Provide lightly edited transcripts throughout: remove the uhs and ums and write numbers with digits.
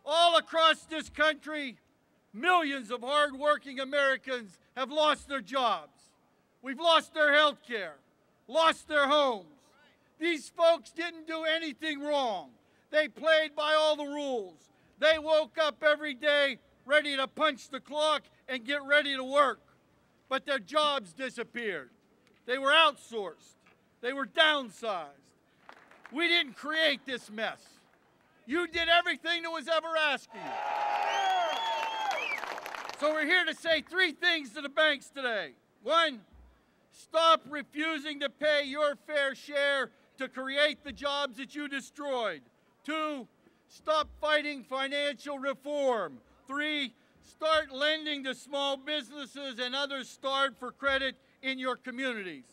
All across this country, millions of hard-working Americans have lost their jobs. We've lost their health care, lost their homes. These folks didn't do anything wrong. They played by all the rules. They woke up every day ready to punch the clock and get ready to work. But their jobs disappeared. They were outsourced. They were downsized. We didn't create this mess. You did everything that was ever asked of you. So we're here to say three things to the banks today. One, stop refusing to pay your fair share to create the jobs that you destroyed. Two, stop fighting financial reform. Three, start lending to small businesses and others starved for credit in your communities.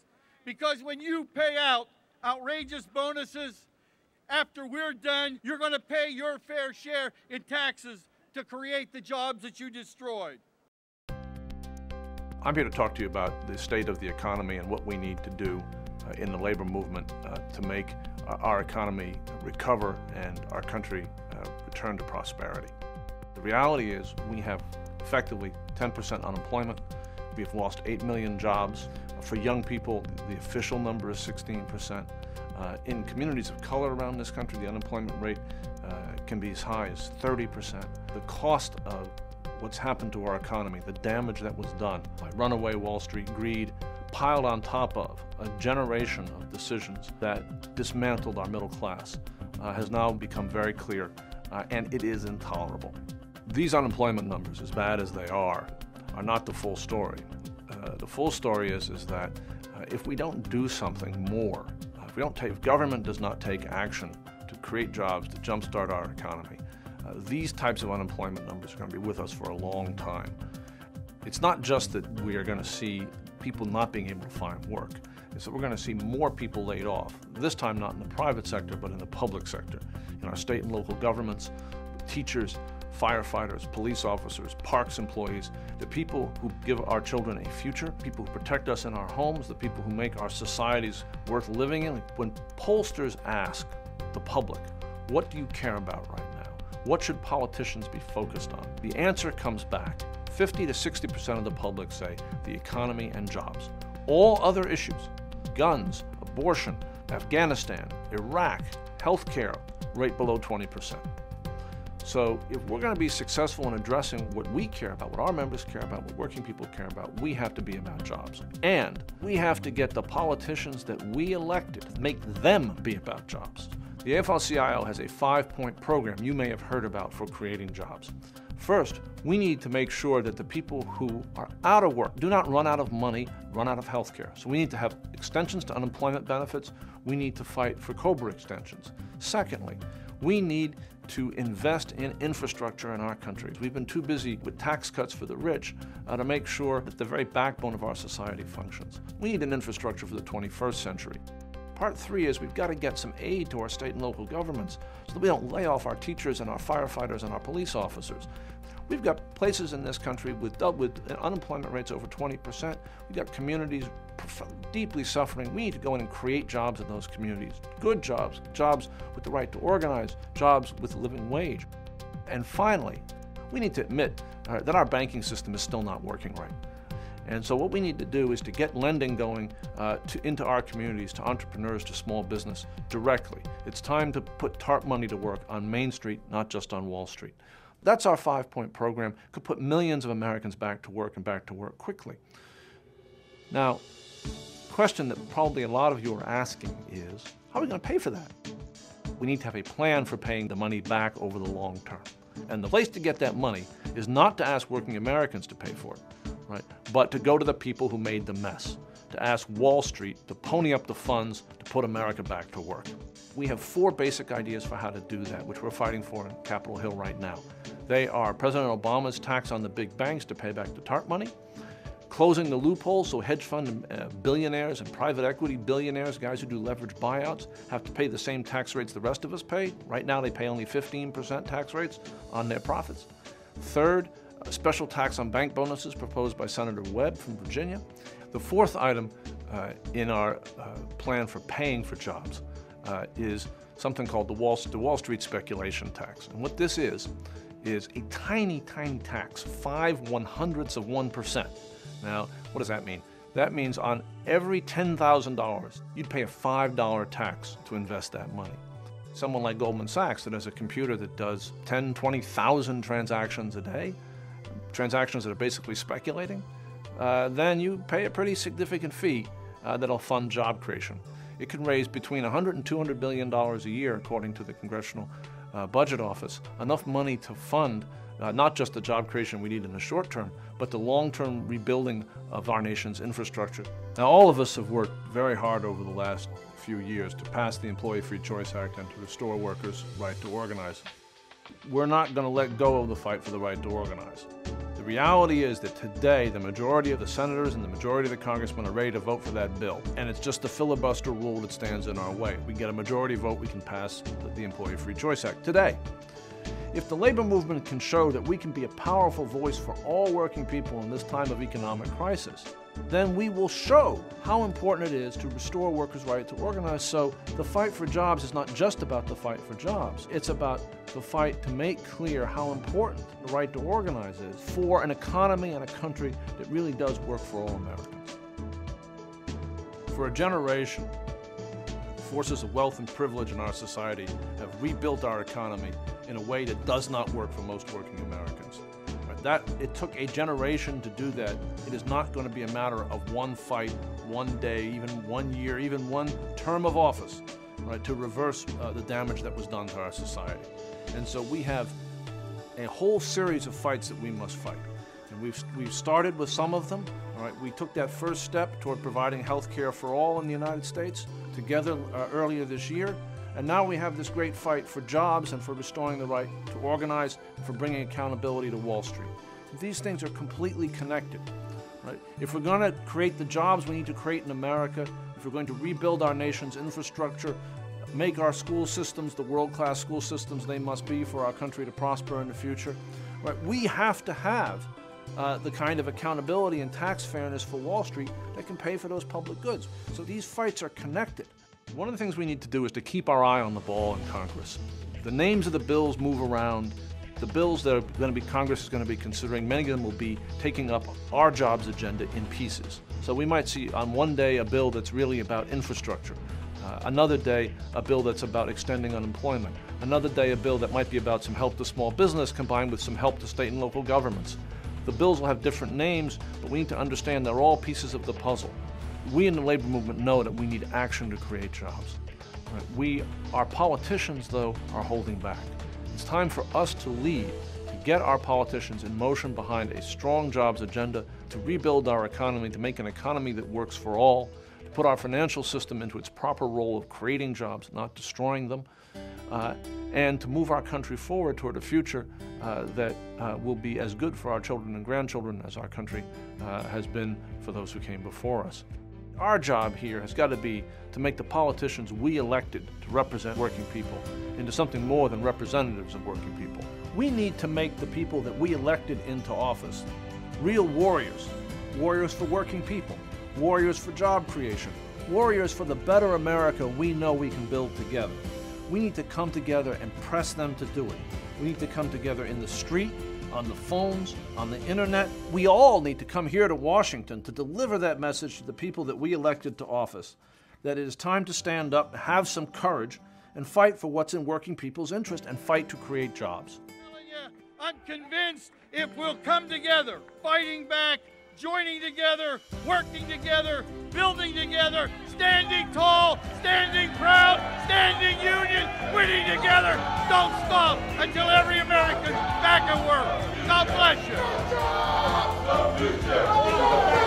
Because when you pay out outrageous bonuses, after we're done, you're going to pay your fair share in taxes to create the jobs that you destroyed. I'm here to talk to you about the state of the economy and what we need to do in the labor movement to make our economy recover and our country return to prosperity. The reality is we have effectively 10% unemployment. We've lost 8 million jobs. For young people, the official number is 16%. In communities of color around this country, the unemployment rate can be as high as 30%. The cost of what's happened to our economy, the damage that was done by runaway Wall Street greed, piled on top of a generation of decisions that dismantled our middle class, has now become very clear, and it is intolerable. These unemployment numbers, as bad as they are not the full story. The full story is that if we don't do something more, if government does not take action to create jobs, to jumpstart our economy, these types of unemployment numbers are going to be with us for a long time. It's not just that we are going to see people not being able to find work. It's that we're going to see more people laid off, this time not in the private sector, but in the public sector, in our state and local governments, teachers, firefighters, police officers, parks employees, the people who give our children a future, people who protect us in our homes, the people who make our societies worth living in. When pollsters ask the public, what do you care about right now? What should politicians be focused on? The answer comes back. 50 to 60% of the public say the economy and jobs. All other issues, guns, abortion, Afghanistan, Iraq, healthcare, right below 20%. So if we're going to be successful in addressing what we care about, what our members care about, what working people care about, we have to be about jobs. And we have to get the politicians that we elected, make them be about jobs. The AFL-CIO has a 5-point program you may have heard about for creating jobs. First, we need to make sure that the people who are out of work do not run out of money, run out of health care. So we need to have extensions to unemployment benefits. We need to fight for COBRA extensions. Secondly, we need to invest in infrastructure in our country. We've been too busy with tax cuts for the rich to make sure that the very backbone of our society functions. We need an infrastructure for the 21st century. Part 3 is we've got to get some aid to our state and local governments so that we don't lay off our teachers and our firefighters and our police officers. We've got places in this country with unemployment rates over 20%. We've got communities deeply suffering. We need to go in and create jobs in those communities. Good jobs, jobs with the right to organize, jobs with a living wage. And finally, we need to admit that our banking system is still not working right. And so what we need to do is to get lending going into our communities, to entrepreneurs, to small business directly. It's time to put TARP money to work on Main Street, not just on Wall Street. That's our 5-point program. Could put millions of Americans back to work and back to work quickly. Now, the question that probably a lot of you are asking is, how are we going to pay for that? We need to have a plan for paying the money back over the long term. And the place to get that money is not to ask working Americans to pay for it, right? But to go to the people who made the mess, to ask Wall Street to pony up the funds to put America back to work. We have 4 basic ideas for how to do that, which we're fighting for in Capitol Hill right now. They are President Obama's tax on the big banks to pay back the TARP money, closing the loopholes so hedge fund billionaires and private equity billionaires, guys who do leveraged buyouts, have to pay the same tax rates the rest of us pay. Right now they pay only 15% tax rates on their profits. Third, a special tax on bank bonuses proposed by Senator Webb from Virginia. The 4th item in our plan for paying for jobs is something called the Wall Street speculation tax. And what this is a tiny, tiny tax, 0.05%. Now, what does that mean? That means on every $10,000, you'd pay a $5 tax to invest that money. Someone like Goldman Sachs that has a computer that does 10, 20,000 transactions a day, transactions that are basically speculating, then you pay a pretty significant fee that'll fund job creation. It can raise between $100 and $200 billion a year, according to the Congressional Budget Office, enough money to fund not just the job creation we need in the short term, but the long-term rebuilding of our nation's infrastructure. Now, all of us have worked very hard over the last few years to pass the Employee Free Choice Act and to restore workers' right to organize. We're not going to let go of the fight for the right to organize. The reality is that today the majority of the senators and the majority of the congressmen are ready to vote for that bill, and it's just the filibuster rule that stands in our way. We get a majority vote, we can pass the Employee Free Choice Act today. If the labor movement can show that we can be a powerful voice for all working people in this time of economic crisis, then we will show how important it is to restore workers' right to organize. So the fight for jobs is not just about the fight for jobs. It's about the fight to make clear how important the right to organize is for an economy and a country that really does work for all Americans. For a generation, forces of wealth and privilege in our society have rebuilt our economy in a way that does not work for most working Americans. It took a generation to do that. It is not going to be a matter of one fight, one day, even 1 year, even one term of office, to reverse the damage that was done to our society. And so we have a whole series of fights that we must fight. And we've started with some of them. We took that first step toward providing health care for all in the United States together earlier this year. And now we have this great fight for jobs and for restoring the right to organize and for bringing accountability to Wall Street. These things are completely connected. If we're going to create the jobs we need to create in America, if we're going to rebuild our nation's infrastructure, make our school systems the world-class school systems they must be for our country to prosper in the future, we have to have the kind of accountability and tax fairness for Wall Street that can pay for those public goods. So these fights are connected. One of the things we need to do is to keep our eye on the ball in Congress. The names of the bills move around. The bills that Congress is going to be considering, many of them will be taking up our jobs agenda in pieces. So we might see on one day a bill that's really about infrastructure, another day a bill that's about extending unemployment, another day a bill that might be about some help to small business combined with some help to state and local governments. The bills will have different names, but we need to understand they're all pieces of the puzzle. We in the labor movement know that we need action to create jobs. Our politicians, though, are holding back. It's time for us to lead, to get our politicians in motion behind a strong jobs agenda, to rebuild our economy, to make an economy that works for all, to put our financial system into its proper role of creating jobs, not destroying them, and to move our country forward toward a future that will be as good for our children and grandchildren as our country has been for those who came before us. Our job here has got to be to make the politicians we elected to represent working people into something more than representatives of working people. We need to make the people that we elected into office real warriors. Warriors for working people, warriors for job creation, warriors for the better America we know we can build together. We need to come together and press them to do it. We need to come together in the street, on the phones, on the internet. We all need to come here to Washington to deliver that message to the people that we elected to office, that it is time to stand up, have some courage, and fight for what's in working people's interest and fight to create jobs. I'm convinced if we'll come together, fighting back, joining together, working together, building together, standing tall, standing proud, standing union, winning together. Don't stop until every American's back at work. God bless you.